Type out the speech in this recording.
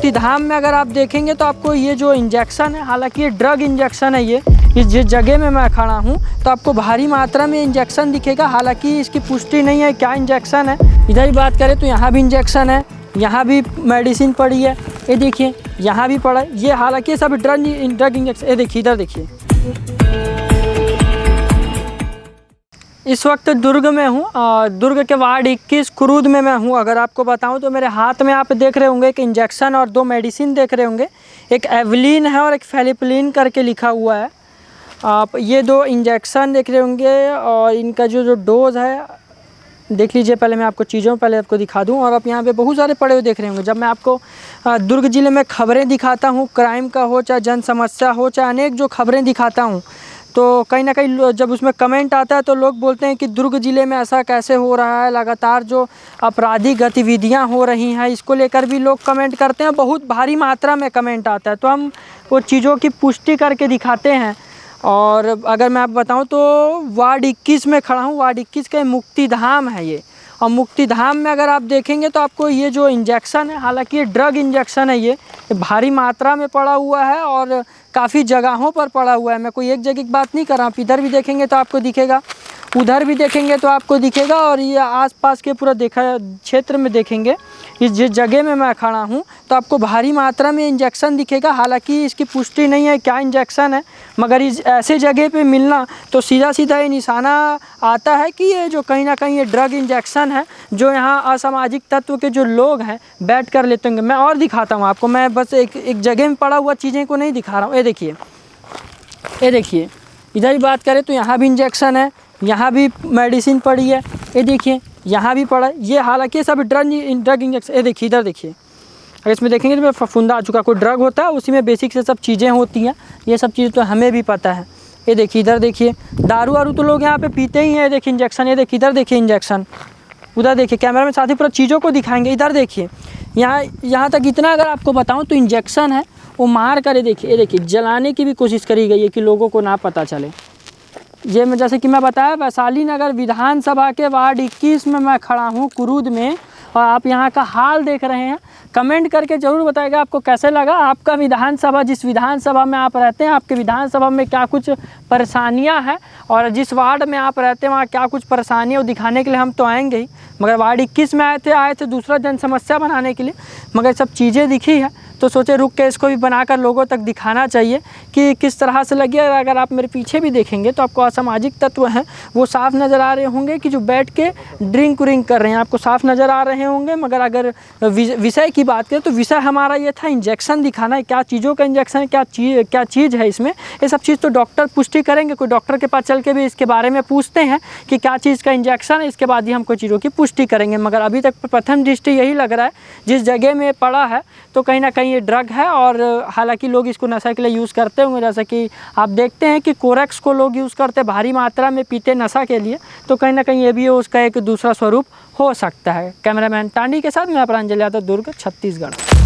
मुक्तिधाम में अगर आप देखेंगे तो आपको ये जो इंजेक्शन है, हालांकि ये ड्रग इंजेक्शन है, ये जिस जगह में मैं खड़ा हूँ तो आपको भारी मात्रा में इंजेक्शन दिखेगा। हालांकि इसकी पुष्टि नहीं है क्या इंजेक्शन है। इधर ही बात करें तो यहाँ भी इंजेक्शन है, यहाँ भी मेडिसिन पड़ी है, ये देखिए यहाँ भी पड़ा है। ये हालांकि सब ड्रग इंजेक्शन, ये देखिए इधर देखिए। इस वक्त दुर्ग में हूँ, दुर्ग के वार्ड 21 कुरूद में मैं हूँ। अगर आपको बताऊँ तो मेरे हाथ में आप देख रहे होंगे एक इंजेक्शन और 2 मेडिसिन देख रहे होंगे। एक एवलिन है और एक फेलिप्लिन करके लिखा हुआ है। आप ये 2 इंजेक्शन देख रहे होंगे और इनका जो डोज़ है देख लीजिए। पहले मैं आपको चीज़ों पहले आपको दिखा दूं। और आप यहाँ पे बहुत सारे पड़े हुए देख रहे होंगे। जब मैं आपको दुर्ग ज़िले में खबरें दिखाता हूँ, क्राइम का हो चाहे जन समस्या हो चाहे अनेक जो खबरें दिखाता हूँ, तो कहीं ना कहीं जब उसमें कमेंट आता है तो लोग बोलते हैं कि दुर्ग ज़िले में ऐसा कैसे हो रहा है। लगातार जो आपराधिक गतिविधियां हो रही हैं इसको लेकर भी लोग कमेंट करते हैं, बहुत भारी मात्रा में कमेंट आता है। तो हम वो चीज़ों की पुष्टि करके दिखाते हैं। और अगर मैं आप बताऊं तो वार्ड 21 में खड़ा हूं। वार्ड 21 का मुक्तिधाम है ये। और मुक्तिधाम में अगर आप देखेंगे तो आपको ये जो इंजेक्शन है, हालांकि ये ड्रग इंजेक्शन है, ये भारी मात्रा में पड़ा हुआ है और काफ़ी जगहों पर पड़ा हुआ है। मैं कोई एक जगह की बात नहीं कर रहा हूँ। आप इधर भी देखेंगे तो आपको दिखेगा, उधर भी देखेंगे तो आपको दिखेगा, और ये आसपास के पूरा क्षेत्र में देखेंगे। इस जिस जगह में मैं खड़ा हूँ तो आपको भारी मात्रा में इंजेक्शन दिखेगा। हालांकि इसकी पुष्टि नहीं है क्या इंजेक्शन है, मगर इस ऐसे जगह पे मिलना तो सीधा सीधा ये निशाना आता है कि ये जो कहीं ना कहीं ये ड्रग इंजेक्शन है, जो यहाँ असामाजिक तत्व के जो लोग हैं बैठ कर लेते होंगे। मैं और दिखाता हूँ आपको। मैं बस एक जगह में पड़ा हुआ चीज़ें को नहीं दिखा रहा हूँ। ये देखिए, ये देखिए। इधर ही बात करें तो यहाँ भी इंजेक्शन है, यहाँ भी मेडिसिन पड़ी है, ये देखिए यहाँ भी पड़ा है। ये हालांकि सब ड्रग इंजेक्शन, ये देखिए इधर देखिए। अगर इसमें देखेंगे तो फफूंदा आ चुका, कोई ड्रग होता है उसी में बेसिक से सब चीज़ें होती हैं। ये सब चीज़ तो हमें भी पता है। ये देखिए इधर देखिए, दारू वारू तो लोग यहाँ पे पीते ही हैं। ये देखिए इंजेक्शन, ये देखिए इधर देखिए इंजेक्शन, उधर देखिए। कैमरा में साथ ही पूरा चीज़ों को दिखाएंगे। इधर देखिए, यहाँ तक इतना अगर आपको बताऊँ तो इंजेक्शन है वो मार कर, ये देखिए जलाने की भी कोशिश करी गई है कि लोगों को ना पता चले। ये मैं जैसे कि मैं बताया, वैशाली नगर विधानसभा के वार्ड 21 में मैं खड़ा हूँ कुरूद में, और आप यहाँ का हाल देख रहे हैं। कमेंट करके ज़रूर बताइएगा आपको कैसे लगा। आपका विधानसभा, जिस विधानसभा में आप रहते हैं, आपके विधानसभा में क्या कुछ परेशानियाँ हैं, और जिस वार्ड में आप रहते हैं वहाँ क्या कुछ परेशानियाँ, वो दिखाने के लिए हम तो आएंगे ही। मगर वार्ड 21 में आए थे दूसरा जन समस्या बनाने के लिए, मगर सब चीज़ें दिखी है तो सोचे रुक के इसको भी बनाकर लोगों तक दिखाना चाहिए कि किस तरह से लगी। अगर आप मेरे पीछे भी देखेंगे तो आपको असामाजिक तत्व हैं वो साफ़ नज़र आ रहे होंगे कि जो बैठ के ड्रिंक कर रहे हैं, आपको साफ़ नज़र आ रहे होंगे। मगर अगर विषय की बात करें तो विषय हमारा ये था इंजेक्शन दिखाना है। क्या चीज़ों का इंजेक्शन है, क्या चीज़ है इसमें, ये सब चीज़ तो डॉक्टर पुष्टि करेंगे। कोई डॉक्टर के पास चल के भी इसके बारे में पूछते हैं कि क्या चीज़ का इंजेक्शन है, इसके बाद ही हम कोई चीज़ों की पुष्टि करेंगे। मगर अभी तक प्रथम दृष्टि यही लग रहा है, जिस जगह में पड़ा है तो कहीं ना कहीं ये ड्रग है। और हालांकि लोग इसको नशा के लिए यूज़ करते होंगे, जैसे कि आप देखते हैं कि कोरेक्स को लोग यूज़ करते भारी मात्रा में पीते नशा के लिए, तो कहीं ना कहीं ये भी उसका एक दूसरा स्वरूप हो सकता है। कैमरामैन टांडी के साथ मैं प्रांजल यादव, दुर्ग, छत्तीसगढ़।